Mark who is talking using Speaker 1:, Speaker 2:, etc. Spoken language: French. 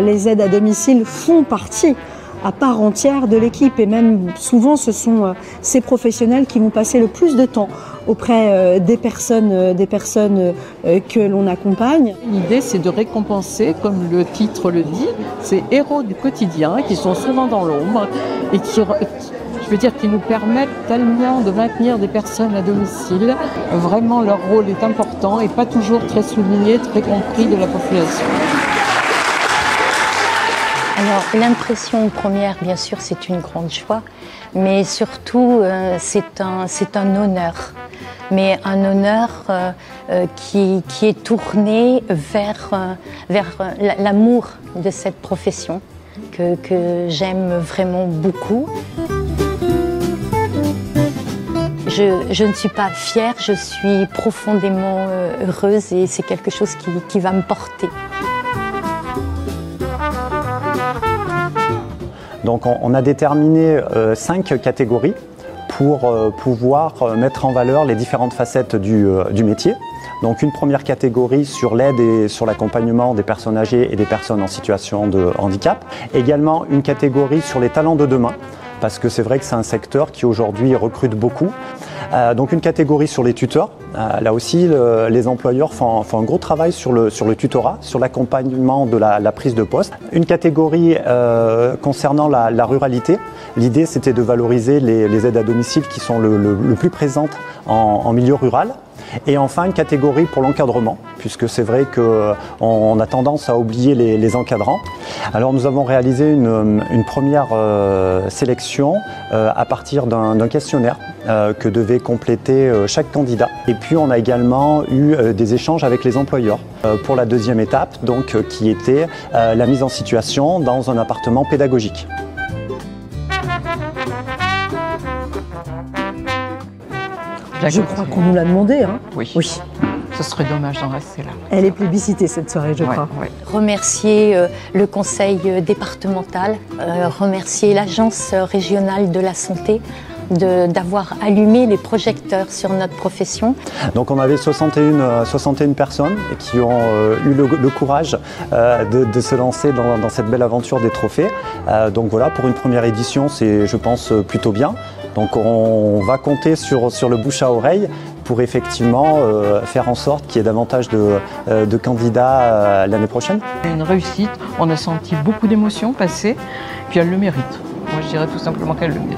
Speaker 1: les aides à domicile font partie à part entière de l'équipe et même souvent ce sont ces professionnels qui vont passer le plus de temps auprès des personnes que l'on accompagne.
Speaker 2: L'idée c'est de récompenser, comme le titre le dit, ces héros du quotidien qui sont souvent dans l'ombre et qui nous permettent tellement de maintenir des personnes à domicile. Vraiment leur rôle est important et pas toujours très souligné, très compris de la population.
Speaker 3: Alors l'impression première, bien sûr, c'est une grande joie, mais surtout c'est un honneur. Mais un honneur qui est tourné vers l'amour de cette profession que j'aime vraiment beaucoup. Je ne suis pas fière, je suis profondément heureuse et c'est quelque chose qui va me porter.
Speaker 4: Donc on a déterminé 5 catégories pour pouvoir mettre en valeur les différentes facettes du métier. Donc une première catégorie sur l'aide et sur l'accompagnement des personnes âgées et des personnes en situation de handicap. Également une catégorie sur les talents de demain, parce que c'est vrai que c'est un secteur qui aujourd'hui recrute beaucoup. Donc une catégorie sur les tuteurs. Là aussi, les employeurs font un gros travail sur le tutorat, sur l'accompagnement de la prise de poste. Une catégorie concernant la ruralité. L'idée, c'était de valoriser les aides à domicile qui sont le plus présentes en milieu rural. Et enfin, une catégorie pour l'encadrement, puisque c'est vrai qu'on a tendance à oublier les encadrants. Alors nous avons réalisé une première sélection à partir d'un questionnaire que devait compléter chaque candidat. Et puis on a également eu des échanges avec les employeurs pour la deuxième étape, donc, qui était la mise en situation dans un appartement pédagogique.
Speaker 1: Je crois qu'on nous l'a demandé. Hein.
Speaker 2: Oui.
Speaker 1: Oui.
Speaker 2: Ce serait dommage d'en rester là.
Speaker 1: Elle est plébiscitée cette soirée, je crois.
Speaker 2: Ouais.
Speaker 3: Remercier le conseil départemental, remercier l'agence régionale de la santé d'avoir allumé les projecteurs sur notre profession.
Speaker 4: Donc on avait 61 personnes qui ont eu le courage de se lancer dans cette belle aventure des trophées. Donc voilà, pour une première édition, c'est, je pense, plutôt bien. Donc on va compter sur le bouche à oreille pour effectivement faire en sorte qu'il y ait davantage de candidats l'année prochaine.
Speaker 2: Une réussite, on a senti beaucoup d'émotions passer, puis elle le mérite. Moi je dirais tout simplement qu'elle le mérite.